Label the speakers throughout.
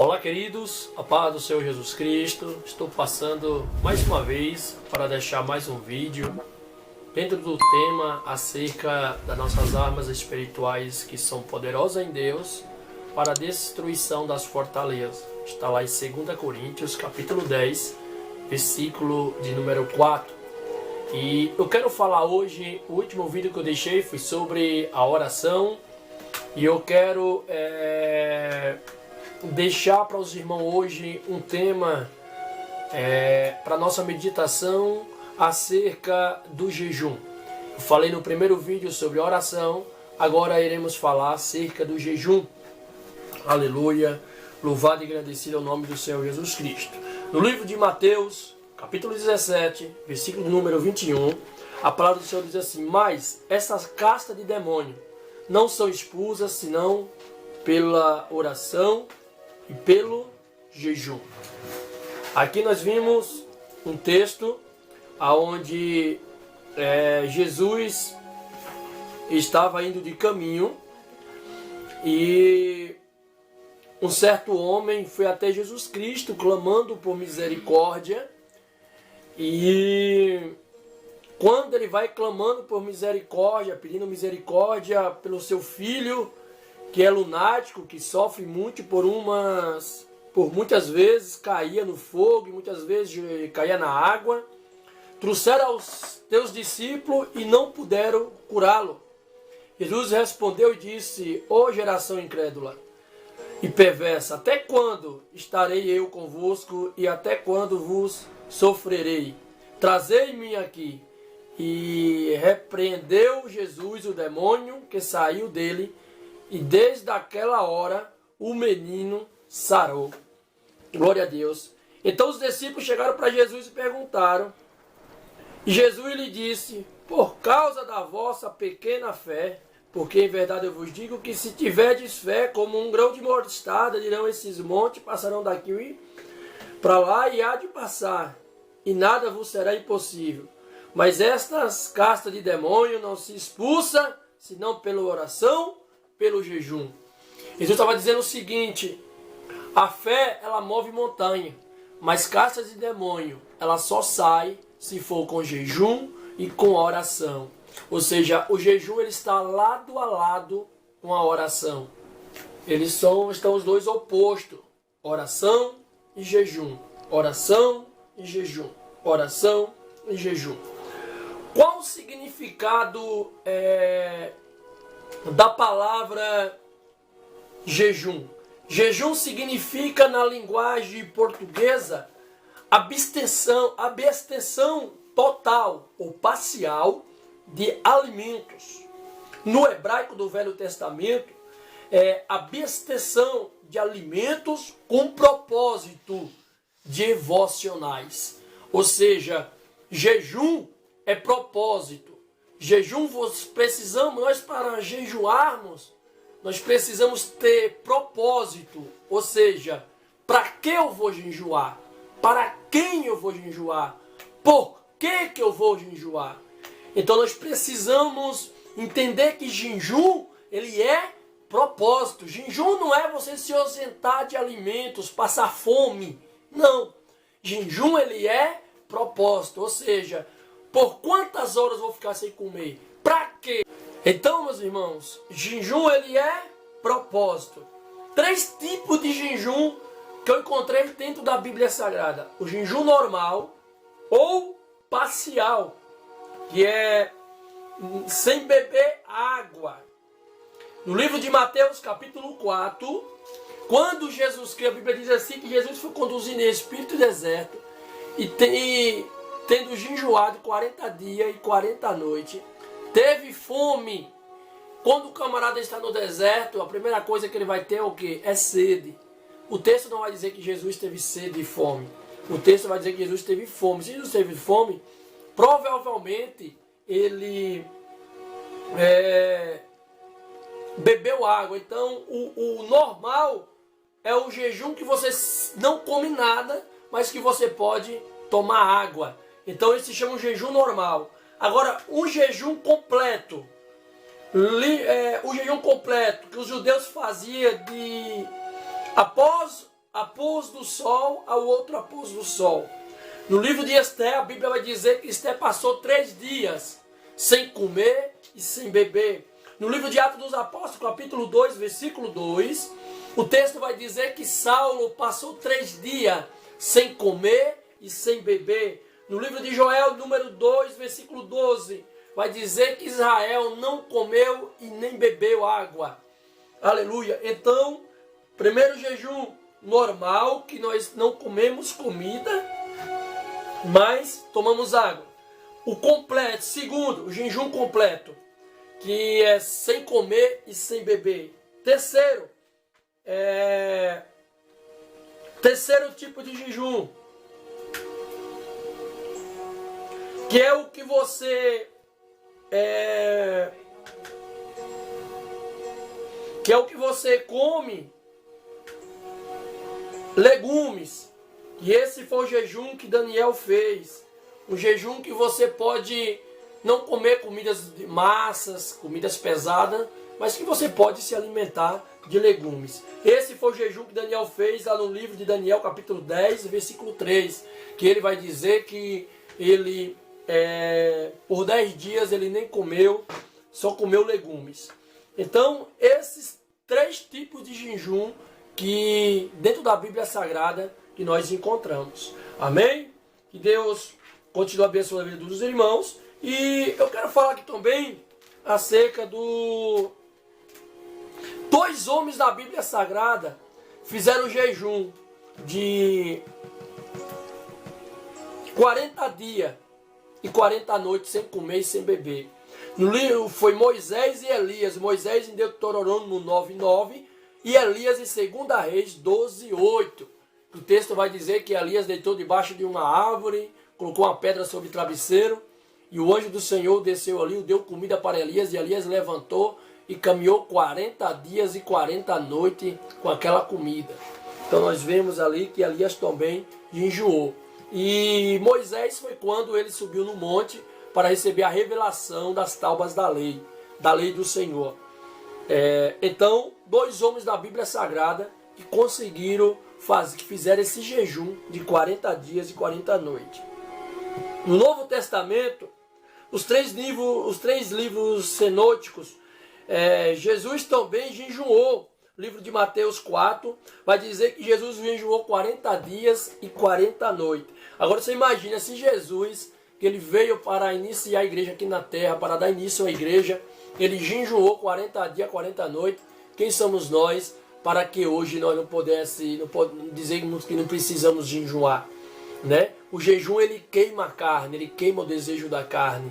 Speaker 1: Olá, queridos, a paz do Senhor Jesus Cristo. Estou passando mais uma vez para deixar mais um vídeo dentro do tema acerca das nossas armas espirituais que são poderosas em Deus para a destruição das fortalezas. Está lá em 2 Coríntios, capítulo 10, versículo de número 4. E eu quero falar hoje, o último vídeo que eu deixei foi sobre a oração, e eu quero deixar para os irmãos hoje um tema para nossa meditação acerca do jejum. Eu falei no primeiro vídeo sobre oração, agora iremos falar acerca do jejum. Aleluia, louvado e agradecido ao nome do Senhor Jesus Cristo. No livro de Mateus, capítulo 17, versículo número 21, a palavra do Senhor diz assim: mas essas castas de demônio não são expulsas senão pela oração e pelo jejum. Aqui nós vimos um texto onde Jesus estava indo de caminho e um certo homem foi até Jesus Cristo clamando por misericórdia. E quando ele vai clamando por misericórdia, pedindo misericórdia pelo seu filho, que é lunático, que sofre muito por muitas vezes caía no fogo e muitas vezes caía na água, trouxeram aos teus discípulos e não puderam curá-lo. Jesus respondeu e disse: ó geração incrédula e perversa, até quando estarei eu convosco e até quando vos sofrerei? Trazei-me aqui. E repreendeu Jesus o demônio que saiu dele, e desde aquela hora o menino sarou. Glória a Deus. Então os discípulos chegaram para Jesus e perguntaram, e Jesus lhe disse: por causa da vossa pequena fé, porque em verdade eu vos digo que se tiverdes fé como um grão de mostarda, dirão esses montes, passarão daqui para lá e há de passar, e nada vos será impossível. Mas estas castas de demônio não se expulsam, senão pela oração, pelo jejum. Jesus estava dizendo o seguinte: a fé, ela move montanha, mas castas de demônio, ela só sai se for com jejum e com oração. Ou seja, o jejum ele está lado a lado com a oração. Estão os dois opostos: oração e jejum. Oração e jejum. Oração e jejum. Qual o significado da palavra jejum? Jejum significa, na linguagem portuguesa, abstenção total ou parcial de alimentos. No hebraico do Velho Testamento, é abstenção de alimentos com propósito devocionais. Ou seja, jejum é propósito. Jejum, nós para jejuarmos, nós precisamos ter propósito. Ou seja, para que eu vou jejuar? Para quem eu vou jejuar? Por que eu vou jejuar? Então nós precisamos entender que jejum, ele é propósito. Jejum não é você se ausentar de alimentos, passar fome. Não. Jejum, ele é propósito. Ou seja, por quantas horas eu vou ficar sem comer? Para quê? Então, meus irmãos, jejum, ele é propósito. 3 tipos de jejum que eu encontrei dentro da Bíblia Sagrada: o jejum normal ou parcial, que é sem beber água. No livro de Mateus, capítulo 4, quando Jesus Cristo, a Bíblia diz assim, que Jesus foi conduzido em espírito deserto e tendo jejuado 40 dias e 40 noites, teve fome. Quando o camarada está no deserto, a primeira coisa que ele vai ter é o quê? É sede. O texto não vai dizer que Jesus teve sede e fome. O texto vai dizer que Jesus teve fome. Se Jesus teve fome, provavelmente ele bebeu água. Então o normal é o jejum que você não come nada, mas que você pode tomar água. Então esse se chama um jejum normal. Agora, um jejum completo, o jejum completo que os judeus faziam após após do sol ao outro após do sol. No livro de Esté, a Bíblia vai dizer que Esté passou 3 dias sem comer e sem beber. No livro de Atos dos Apóstolos, capítulo 2, versículo 2, o texto vai dizer que Saulo passou 3 dias sem comer e sem beber. No livro de Joel, número 2, versículo 12, vai dizer que Israel não comeu e nem bebeu água. Aleluia. Então, primeiro jejum normal, que nós não comemos comida, mas tomamos água. O completo, segundo, o jejum completo, que é sem comer e sem beber. Terceiro tipo de jejum, que é o que você come legumes. E esse foi o jejum que Daniel fez. Um jejum que você pode não comer comidas de massas, comidas pesadas, mas que você pode se alimentar de legumes. Esse foi o jejum que Daniel fez lá no livro de Daniel, capítulo 10, versículo 3, que ele vai dizer que ele, por 10 dias, ele nem comeu, só comeu legumes. Então, esses 3 tipos de jejum que dentro da Bíblia Sagrada que nós encontramos. Amém? Que Deus continue abençoando a vida dos irmãos. E eu quero falar aqui também acerca do... 2 homens da Bíblia Sagrada fizeram jejum de 40 dias e 40 noites sem comer e sem beber. No livro foi Moisés e Elias. Moisés em Deuteronômio 9:9 e Elias em 2 Reis 12:8. O texto vai dizer que Elias deitou debaixo de uma árvore, colocou uma pedra sobre o travesseiro, e o anjo do Senhor desceu ali, deu comida para Elias, e Elias levantou e caminhou 40 dias e 40 noites com aquela comida. Então nós vemos ali que Elias também jejuou. E Moisés foi quando ele subiu no monte para receber a revelação das tábuas da lei do Senhor. Então, 2 homens da Bíblia Sagrada que conseguiram que fizeram esse jejum de 40 dias e 40 noites. No Novo Testamento, os 3 livros sinóticos, Jesus também jejuou. O livro de Mateus 4 vai dizer que Jesus jejuou 40 dias e 40 noites. Agora você imagina se Jesus, que ele veio para iniciar a igreja aqui na terra, para dar início à igreja, ele jejuou 40 dias, 40 noites. Quem somos nós para que hoje nós não dizermos que não precisamos jejuar, né? O jejum, ele queima a carne, ele queima o desejo da carne.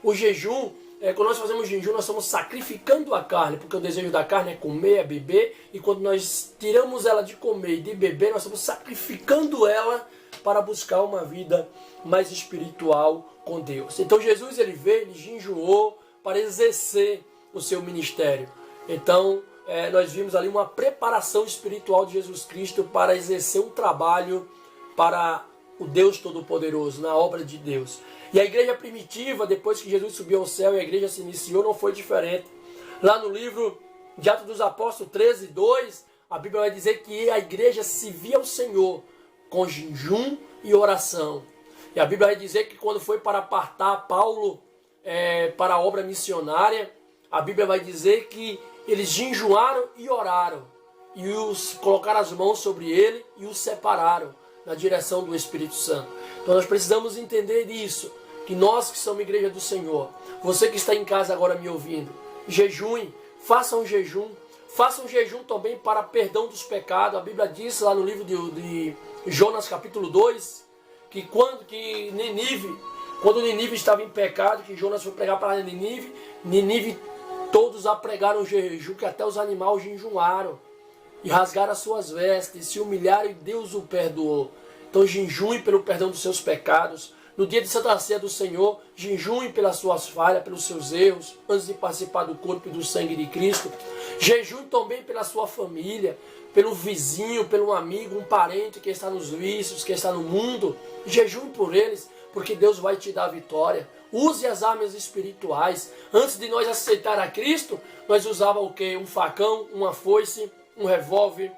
Speaker 1: O jejum, quando nós fazemos jejum, nós estamos sacrificando a carne, porque o desejo da carne é comer, é beber, e quando nós tiramos ela de comer e de beber, nós estamos sacrificando ela para buscar uma vida mais espiritual com Deus. Então Jesus, ele veio, ele jejuou para exercer o seu ministério. Então, nós vimos ali uma preparação espiritual de Jesus Cristo para exercer um trabalho para o Deus Todo-Poderoso, na obra de Deus. E a igreja primitiva, depois que Jesus subiu ao céu e a igreja se iniciou, não foi diferente. Lá no livro de Atos dos Apóstolos 13:2, a Bíblia vai dizer que a igreja se via ao Senhor com jejum e oração. E a Bíblia vai dizer que quando foi para apartar Paulo para a obra missionária, a Bíblia vai dizer que eles jejuaram e oraram, e colocaram as mãos sobre ele e os separaram na direção do Espírito Santo. Então nós precisamos entender isso, que nós que somos igreja do Senhor, você que está em casa agora me ouvindo, jejum, faça um jejum também para perdão dos pecados. A Bíblia diz lá no livro de Jonas capítulo 2, que quando Nínive estava em pecado, que Jonas foi pregar para Nínive, todos apregaram o jejum, que até os animais jejuaram e rasgaram as suas vestes, se humilharam e Deus o perdoou. Então jejum pelo perdão dos seus pecados. No dia de Santa Ceia do Senhor, jejum pelas suas falhas, pelos seus erros, antes de participar do corpo e do sangue de Cristo. Jejum também pela sua família, pelo vizinho, pelo amigo, um parente que está nos vícios, que está no mundo. Jejum por eles, porque Deus vai te dar a vitória. Use as armas espirituais. Antes de nós aceitar a Cristo, nós usávamos o quê? Um facão, uma foice, um revólver,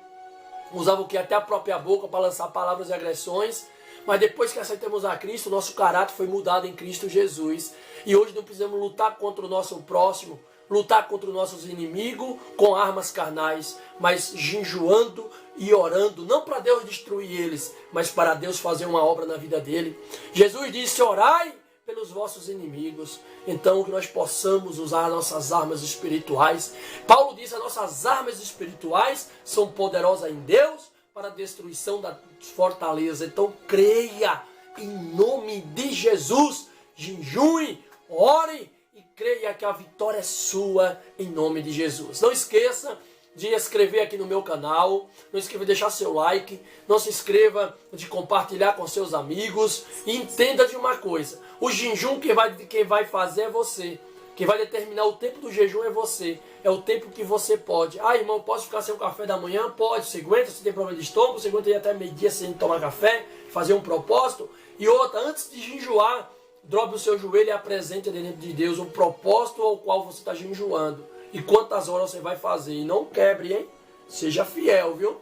Speaker 1: usava o que? Até a própria boca para lançar palavras e agressões. Mas depois que aceitamos a Cristo, nosso caráter foi mudado em Cristo Jesus. E hoje não precisamos lutar contra o nosso próximo, lutar contra os nossos inimigos com armas carnais, mas jejuando e orando, não para Deus destruir eles, mas para Deus fazer uma obra na vida dele. Jesus disse: orai pelos vossos inimigos. Então que nós possamos usar nossas armas espirituais. Paulo diz: as nossas armas espirituais são poderosas em Deus para a destruição da fortaleza. Então creia em nome de Jesus, jejue, ore e creia que a vitória é sua em nome de Jesus. Não esqueça de inscrever aqui no meu canal, não esqueça de deixar seu like, não se inscreva de compartilhar com seus amigos. E entenda de uma coisa: o jejum quem vai fazer é você. Quem vai determinar o tempo do jejum é você. É o tempo que você pode. Ah, irmão, posso ficar sem o café da manhã? Pode. Você aguenta? Você tem problema de estômago? Você aguenta ir até meio-dia sem tomar café? Fazer um propósito? E outra, antes de jejuar, dobre o seu joelho e apresente diante de Deus o propósito ao qual você está jejuando. E quantas horas você vai fazer. E não quebre, hein? Seja fiel, viu?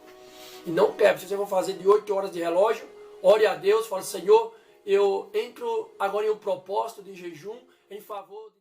Speaker 1: E não quebre. Se você for fazer de 8 horas de relógio, ore a Deus, fale: Senhor, eu entro agora em um propósito de jejum em favor de...